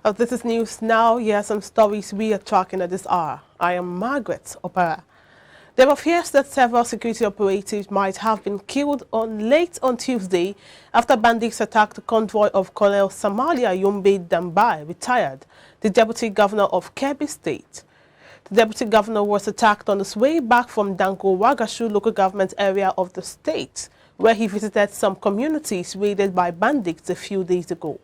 This is news now. Here are some stories we are tracking at this hour. I am Margaret Opera. There were fears that several security operatives might have been killed late on Tuesday after bandits attacked the convoy of Colonel Samalia Yombe Dambai, retired, the deputy governor of Kebbi State. The deputy governor was attacked on his way back from Danko Wagashu local government area of the state, where he visited some communities raided by bandits a few days ago.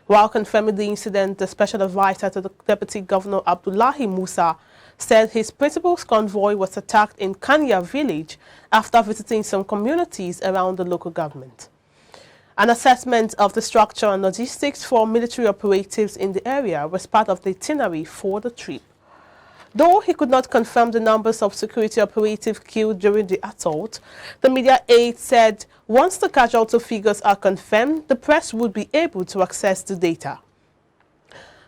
While confirming the incident, the special advisor to the Deputy Governor Abdullahi Musa said his principal's convoy was attacked in Kanya village after visiting some communities around the local government. An assessment of the structure and logistics for military operatives in the area was part of the itinerary for the trip. Though he could not confirm the numbers of security operatives killed during the assault, the media aide said once the casualty figures are confirmed, the press would be able to access the data.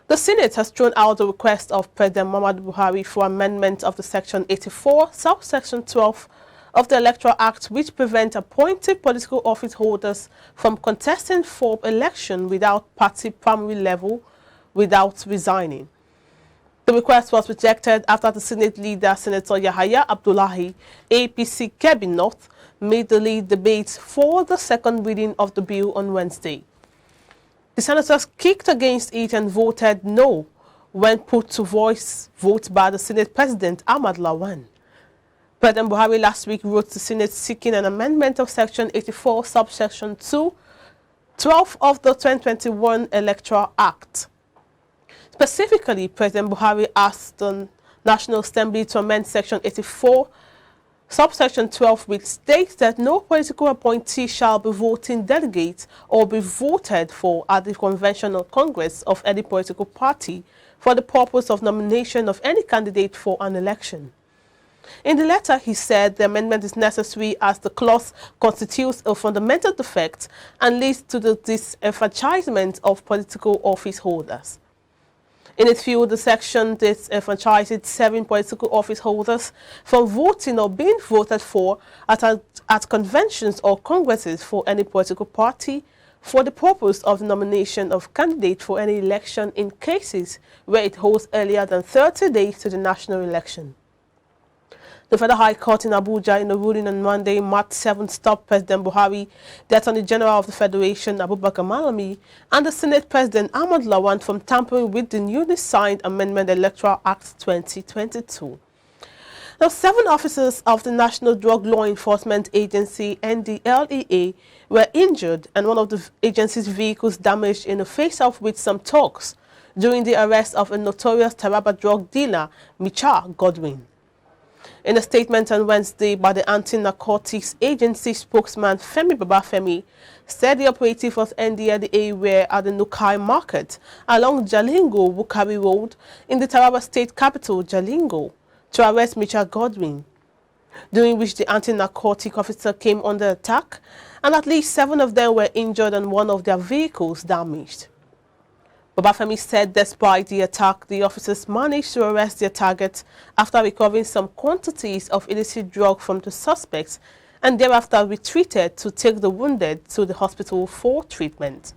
The Senate has thrown out the request of President Muhammadu Buhari for amendment of the Section 84, subsection 12 of the Electoral Act, which prevents appointed political office holders from contesting for election without party primary level without resigning. The request was rejected after the Senate leader, Senator Yahaya Abdullahi, APC Kebbi North, made the lead debate for the second reading of the bill on Wednesday. The senators kicked against it and voted no when put to vote by the Senate President Ahmad Lawan. President Buhari last week wrote the Senate seeking an amendment of Section 84, subsection 2, 12 of the 2021 Electoral Act. Specifically, President Buhari asked the National Assembly to amend Section 84, subsection 12, which states that no political appointee shall be voting delegate or be voted for at the convention or congress of any political party for the purpose of nomination of any candidate for an election. In the letter, he said the amendment is necessary as the clause constitutes a fundamental defect and leads to the disenfranchisement of political office holders. In its view, the section disenfranchises 7 political office holders from voting or being voted for at conventions or congresses for any political party for the purpose of the nomination of candidate for any election in cases where it holds earlier than 30 days to the national election. The Federal High Court in Abuja, in a ruling on Monday, March 7, stopped President Buhari, the Attorney General of the Federation, Abubakar Malami, and the Senate President Ahmad Lawan from tampering with the newly signed Amendment Electoral Act 2022. Now, 7 officers of the National Drug Law Enforcement Agency, NDLEA, were injured and one of the agency's vehicles damaged in a face-off with some thugs during the arrest of a notorious Taraba drug dealer, Micha Godwin. In a statement on Wednesday by the Anti-Narcotics Agency spokesman Femi Babafemi, said the operative of NDLEA were at the Nukai Market along Jalingo-Wukari Road in the Taraba State capital, Jalingo, to arrest Micha Godwin, during which the anti-narcotic officer came under attack, and at least 7 of them were injured and one of their vehicles damaged. Babafemi said despite the attack, the officers managed to arrest their target after recovering some quantities of illicit drug from the suspects and thereafter retreated to take the wounded to the hospital for treatment.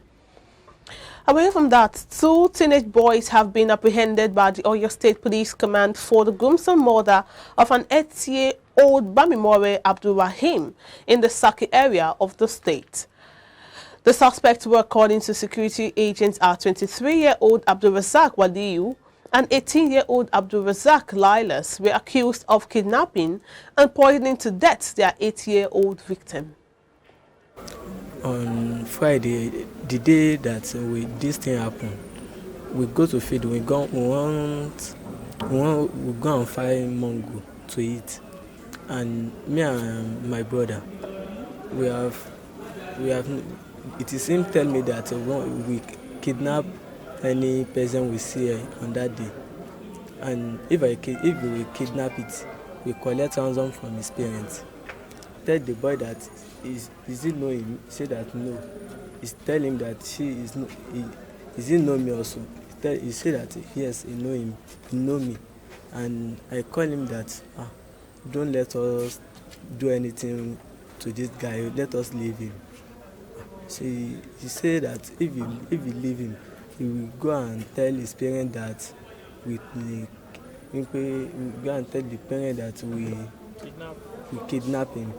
Away from that, 2 teenage boys have been apprehended by the Oyo State Police Command for the gruesome murder of an 8-year-old Bamimore Abdul Rahim in the Saki area of the state. The suspects were, according to security agents, are 23-year-old Abdul Razak Waliyu and 18-year-old Abdul Razak Lilas were accused of kidnapping and poisoning to death their 8-year-old victim. On Friday, the day that this thing happened, we go to feed. We go and find mango to eat, and me and my brother, we have. It is him tell me that we kidnap any person we see on that day, and if we kidnap it, we collect ransom from his parents. Tell the boy that is he know him? He said that no. Tell him that is he know me also? He said that yes, he know him, he know me, and I call him that don't let us do anything to this guy. Let us leave him. He said that if you leave him, he will go and tell his parents that we go and tell the parent that we kidnap him.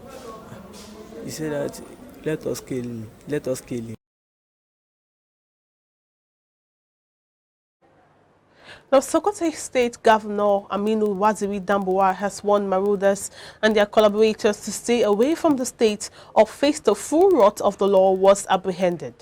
He said that let us kill him. Now, Sokoto State Governor Aminu Waziri Damboa has warned marauders and their collaborators to stay away from the state or face the full wrath of the law once apprehended.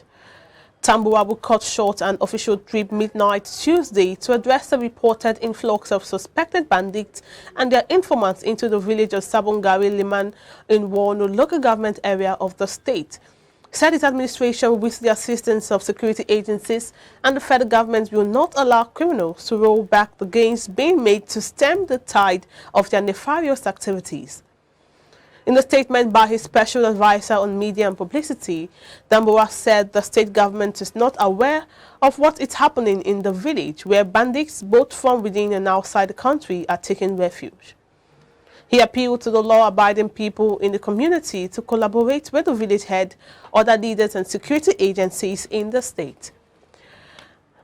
Tambuwa will cut short an official trip midnight Tuesday to address the reported influx of suspected bandits and their informants into the village of Sabongari Liman in Warno local government area of the state. Said its administration, with the assistance of security agencies and the federal government, will not allow criminals to roll back the gains being made to stem the tide of their nefarious activities. In a statement by his special advisor on media and publicity, Damboa said the state government is not aware of what is happening in the village, where bandits both from within and outside the country are taking refuge. He appealed to the law-abiding people in the community to collaborate with the village head, other leaders and security agencies in the state.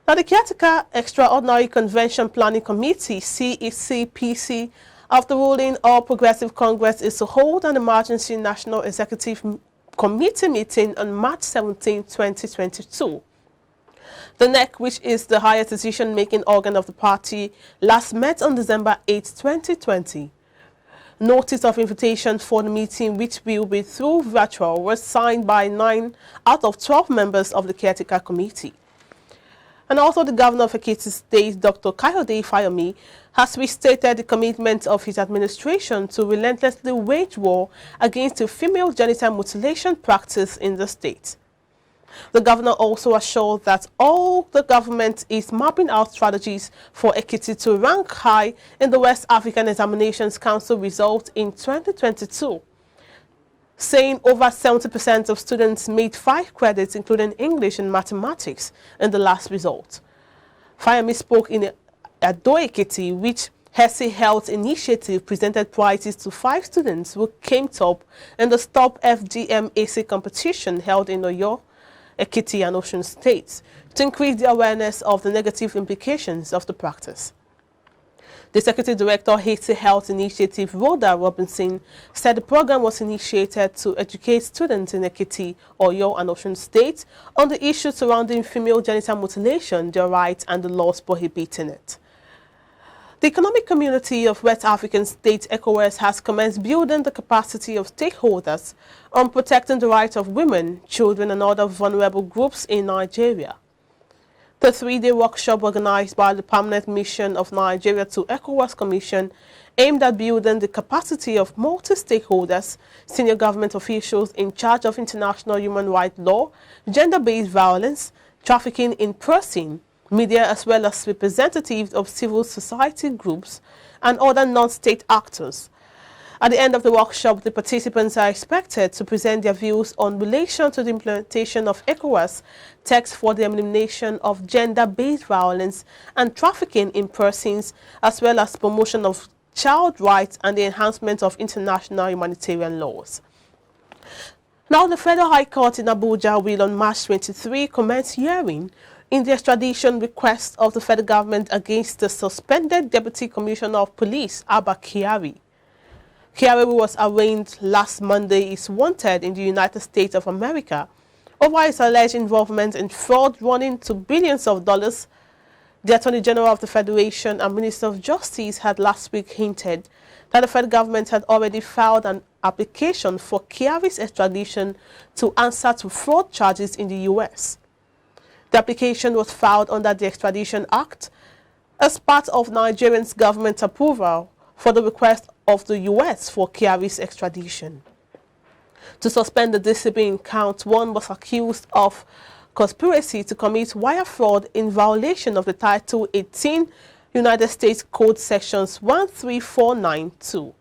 Now, the Caretaker Extraordinary Convention Planning Committee, CECPC, of the ruling All Progressive Congress is to hold an emergency National Executive Committee meeting on March 17, 2022. The NEC, which is the highest decision-making organ of the party, last met on December 8, 2020. Notice of invitation for the meeting, which will be through virtual, was signed by 9 out of 12 members of the Caretaker Committee. And also the Governor of Ekiti State, Dr. Kayode Fayomi, has restated the commitment of his administration to relentlessly wage war against the female genital mutilation practice in the state. The governor also assured that all the government is mapping out strategies for Ekiti to rank high in the West African Examinations Council results in 2022, saying over 70% of students made 5 credits, including English and mathematics, in the last result. Fayemi spoke in Ado Ekiti, which Hesse Health Initiative presented prizes to 5 students who came top in the Stop FGM AC competition held in Oyo, Ekiti and Osun states to increase the awareness of the negative implications of the practice. The Executive Director, Haiti Health Initiative, Rhoda Robinson, said the program was initiated to educate students in Ekiti, Oyo and Osun states on the issues surrounding female genital mutilation, their rights and the laws prohibiting it. The Economic Community of West African States, ECOWAS, has commenced building the capacity of stakeholders on protecting the rights of women, children and other vulnerable groups in Nigeria. The 3-day workshop organized by the Permanent Mission of Nigeria to ECOWAS Commission aimed at building the capacity of multi-stakeholders, senior government officials in charge of international human rights law, gender-based violence, trafficking in person, media, as well as representatives of civil society groups and other non-state actors. At the end of the workshop, the participants are expected to present their views on relation to the implementation of ECOWAS text for the elimination of gender-based violence and trafficking in persons, as well as promotion of child rights and the enhancement of international humanitarian laws. Now, the Federal High Court in Abuja will on March 23 commence hearing in the extradition request of the federal government against the suspended Deputy Commissioner of Police, Abba Kyari. Kyari, who was arraigned last Monday, is wanted in the United States of America over his alleged involvement in fraud running to billions of dollars. The Attorney General of the Federation and Minister of Justice had last week hinted that the federal government had already filed an application for Kyari's extradition to answer to fraud charges in the U.S. The application was filed under the Extradition Act as part of Nigerian's government approval for the request of the U.S. for Kyari's extradition. To suspend the discipline count, one was accused of conspiracy to commit wire fraud in violation of the Title 18 United States Code Sections 13492.